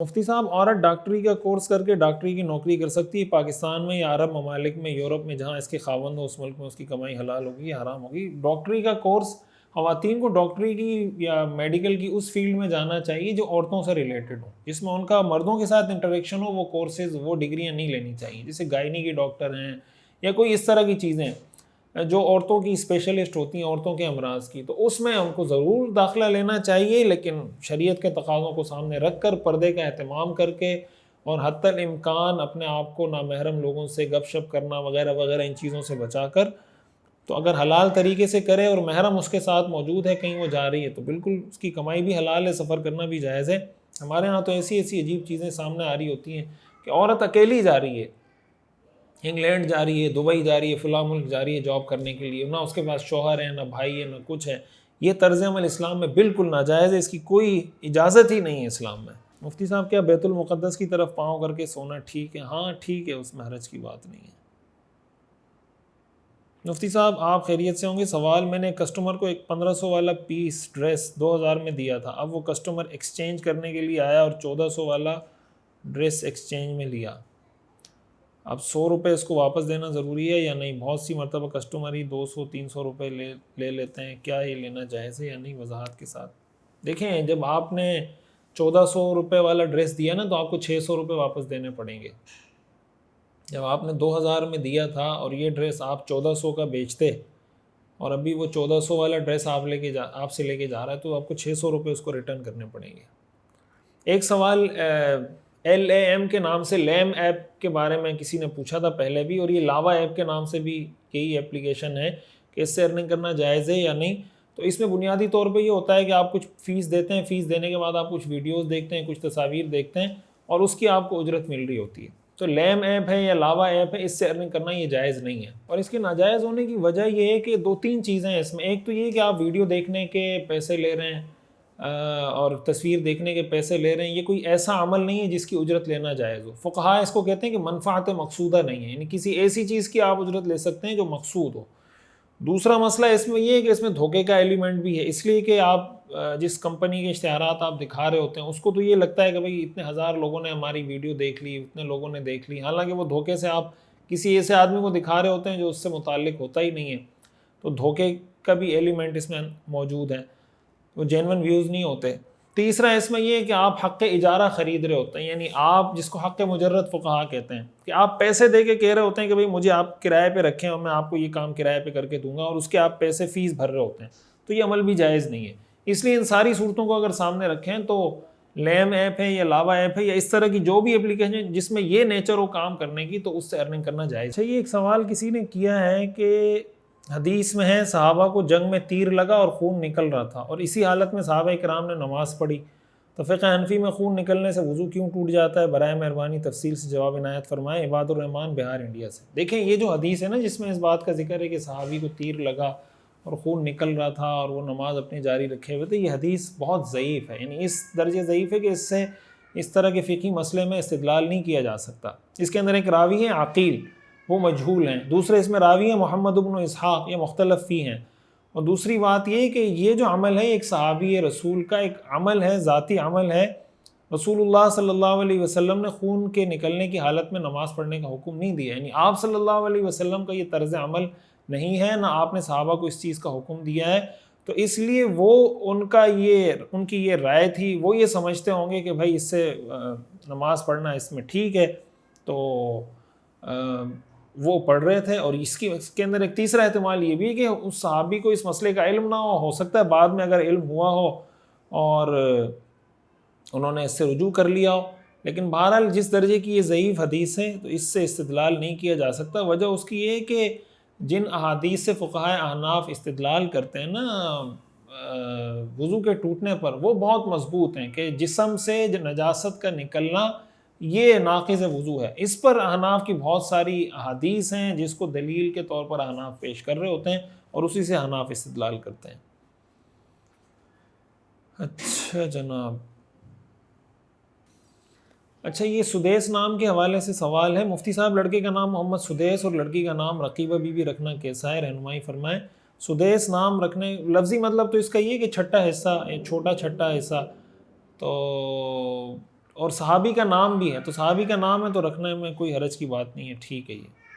مفتی صاحب، عورت ڈاکٹری کا کورس کر کے ڈاکٹری کی نوکری کر سکتی ہے پاکستان میں یا عرب ممالک میں، یورپ میں، جہاں اس کے خاوند ہو اس ملک میں اس کی کمائی حلال ہوگی یا حرام ہوگی؟ ڈاکٹری کا کورس خواتین کو ڈاکٹری کی یا میڈیکل کی اس فیلڈ میں جانا چاہیے جو عورتوں سے ریلیٹڈ ہو، جس میں ان کا مردوں کے ساتھ انٹریکشن ہو، وہ کورسز وہ ڈگریاں نہیں لینی چاہیے، جیسے گائنی کی ڈاکٹر ہیں یا کوئی اس طرح کی چیزیں جو عورتوں کی اسپیشلسٹ ہوتی ہیں، عورتوں کے امراض کی، تو اس میں ان کو ضرور داخلہ لینا چاہیے، لیکن شریعت کے تقاضوں کو سامنے رکھ کر، پردے کا اہتمام کر کے، اور حتی الامکان اپنے آپ کو نامحرم لوگوں سے گپ شپ کرنا وغیرہ وغیرہ ان چیزوں سے بچا کر، تو اگر حلال طریقے سے کرے اور محرم اس کے ساتھ موجود ہے، کہیں وہ جا رہی ہے، تو بالکل اس کی کمائی بھی حلال ہے، سفر کرنا بھی جائز ہے۔ ہمارے ہاں تو ایسی عجیب چیزیں سامنے آ رہی ہوتی ہیں کہ عورت اکیلی جا رہی ہے، انگلینڈ جا رہی ہے، دبئی جا رہی ہے، فلاں ملک جا رہی ہے جاب کرنے کے لیے، نہ اس کے پاس شوہر ہے، نہ بھائی ہے، نہ کچھ ہے۔ یہ طرز عمل اسلام میں بالکل ناجائز ہے، اس کی کوئی اجازت ہی نہیں ہے اسلام میں۔ مفتی صاحب، کیا بیت المقدس کی طرف پاؤں کر کے سونا ٹھیک ہے؟ ہاں ٹھیک ہے، اس میں حرج کی بات نہیں ہے۔ مفتی صاحب، آپ خیریت سے ہوں گے؟ سوال، میں نے کسٹمر کو ایک 1500 والا پیس ڈریس 2000 میں دیا تھا، اب وہ کسٹمر ایکسچینج کرنے کے لیے آیا اور 1400 والا ڈریس ایکسچینج میں لیا، اب 100 روپے اس کو واپس دینا ضروری ہے یا نہیں؟ بہت سی مرتبہ کسٹمر ہی 200-300 روپے لے لیتے ہیں، کیا یہ لینا جائز ہے یا نہیں؟ وضاحت کے ساتھ۔ دیکھیں، جب آپ نے 1400 روپے والا ڈریس دیا نا، تو آپ کو 600 روپے واپس دینے پڑیں گے۔ جب آپ نے 2000 میں دیا تھا اور یہ ڈریس آپ 1400 کا بیچتے، اور ابھی وہ 1400 والا ڈریس آپ سے لے کے جا رہا ہے، تو آپ کو 600 روپے اس کو ریٹرن کرنے پڑیں گے۔ ایک سوال LAM کے نام سے لیم ایپ کے بارے میں کسی نے پوچھا تھا پہلے بھی، اور یہ لاوا ایپ کے نام سے بھی یہی اپلیکیشن ہے کہ اس سے ارننگ کرنا جائز ہے یا نہیں؟ تو اس میں بنیادی طور پہ یہ ہوتا ہے کہ آپ کچھ فیس دیتے ہیں، فیس دینے کے بعد آپ کچھ ویڈیوز دیکھتے ہیں، کچھ تصاویر دیکھتے ہیں، اور اس کی آپ کو اجرت مل رہی ہوتی ہے۔ تو لیم ایپ ہے یا لاوا ایپ ہے، اس سے ارننگ کرنا یہ جائز نہیں ہے، اور اس کے ناجائز ہونے کی وجہ یہ ہے کہ 2-3 چیزیں ہیں اس میں۔ ایک تو یہ کہ آپ ویڈیو دیکھنے کے پیسے لے رہے ہیں اور تصویر دیکھنے کے پیسے لے رہے ہیں، یہ کوئی ایسا عمل نہیں ہے جس کی اجرت لینا جائز ہو۔ فقہاء اس کو کہتے ہیں کہ منفعت مقصودہ نہیں ہے، یعنی کسی ایسی چیز کی آپ اجرت لے سکتے ہیں جو مقصود ہو۔ دوسرا مسئلہ اس میں یہ ہے کہ اس میں دھوکے کا ایلیمنٹ بھی ہے، اس لیے کہ آپ جس کمپنی کے اشتہارات آپ دکھا رہے ہوتے ہیں، اس کو تو یہ لگتا ہے کہ بھئی اتنے ہزار لوگوں نے ہماری ویڈیو دیکھ لی، اتنے لوگوں نے دیکھ لی، حالانکہ وہ دھوکے سے آپ کسی ایسے آدمی کو دکھا رہے ہوتے ہیں جو اس سے متعلق ہوتا ہی نہیں ہے۔ تو دھوکے کا بھی ایلیمنٹ اس میں موجود ہے، وہ جینون ویوز نہیں ہوتے۔ تیسرا اس میں یہ ہے کہ آپ حق اجارہ خرید رہے ہوتے ہیں، یعنی آپ جس کو حق مجرد فقہاء کہتے ہیں، کہ آپ پیسے دے کے کہہ رہے ہوتے ہیں کہ بھئی مجھے آپ کرائے پہ رکھیں اور میں آپ کو یہ کام کرائے پہ کر کے دوں گا، اور اس کے آپ پیسے فیس بھر رہے ہوتے ہیں، تو یہ عمل بھی جائز نہیں ہے۔ اس لیے ان ساری صورتوں کو اگر سامنے رکھیں تو لیم ایپ ہے یا لاوا ایپ ہے یا اس طرح کی جو بھی اپلیکیشن جس میں یہ نیچر ہو کام کرنے کی، تو اس سے ارننگ کرنا جائز۔ اچھا، یہ ایک سوال کسی نے کیا ہے کہ حدیث میں ہے صحابہ کو جنگ میں تیر لگا اور خون نکل رہا تھا، اور اسی حالت میں صحابہ کرام نے نماز پڑھی، تو فقہ حنفی میں خون نکلنے سے وضو کیوں ٹوٹ جاتا ہے؟ برائے مہربانی تفصیل سے جواب عنایت فرمائیں۔ عباد الرحمن، بہار، انڈیا سے۔ دیکھیں، یہ جو حدیث ہے نا جس میں اس بات کا ذکر ہے کہ صحابی کو تیر لگا اور خون نکل رہا تھا اور وہ نماز اپنی جاری رکھے ہوئے تھے، یہ حدیث بہت ضعیف ہے، یعنی اس درجے ضعیف ہے کہ اس سے اس طرح کے فقہی مسئلے میں استدلال نہیں کیا جا سکتا۔ اس کے اندر ایک راوی ہے عقیل، وہ مجہول ہیں، دوسرے اس میں راوی ہیں محمد بن اسحاق، یہ مختلف فی ہیں، اور دوسری بات یہ کہ یہ جو عمل ہے ایک صحابی رسول کا ایک عمل ہے، ذاتی عمل ہے۔ رسول اللہ صلی اللہ علیہ وسلم نے خون کے نکلنے کی حالت میں نماز پڑھنے کا حکم نہیں دیا، یعنی آپ صلی اللہ علیہ وسلم کا یہ طرز عمل نہیں ہے، نہ آپ نے صحابہ کو اس چیز کا حکم دیا ہے، تو اس لیے وہ ان کی یہ رائے تھی، وہ یہ سمجھتے ہوں گے کہ بھائی اس سے نماز پڑھنا اس میں ٹھیک ہے، تو وہ پڑھ رہے تھے۔ اور اس کے اندر ایک تیسرا احتمال یہ بھی ہے کہ اس صحابی کو اس مسئلے کا علم نہ ہو سکتا ہے بعد میں اگر علم ہوا ہو اور انہوں نے اس سے رجوع کر لیا ہو، لیکن بہرحال جس درجے کی یہ ضعیف حدیث ہے تو اس سے استدلال نہیں کیا جا سکتا۔ وجہ اس کی یہ ہے کہ جن احادیث سے فقہاء احناف استدلال کرتے ہیں نا وضو کے ٹوٹنے پر، وہ بہت مضبوط ہیں کہ جسم سے نجاست کا نکلنا یہ ناقض وضو ہے۔ اس پر احناف کی بہت ساری احادیث ہیں جس کو دلیل کے طور پر احناف پیش کر رہے ہوتے ہیں، اور اسی سے احناف استدلال کرتے ہیں۔ اچھا جناب، اچھا یہ سدیس نام کے حوالے سے سوال ہے، مفتی صاحب لڑکے کا نام محمد سدیس اور لڑکی کا نام رقیبہ بی بی رکھنا کیسا ہے؟ رہنمائی فرمائیں۔ سدیس نام رکھنے لفظی مطلب تو اس کا یہ کہ چھٹا حصہ، چھوٹا چھٹا حصہ، تو اور صحابی کا نام بھی ہے، تو صحابی کا نام ہے تو رکھنے میں کوئی حرج کی بات نہیں ہے، ٹھیک ہے یہ.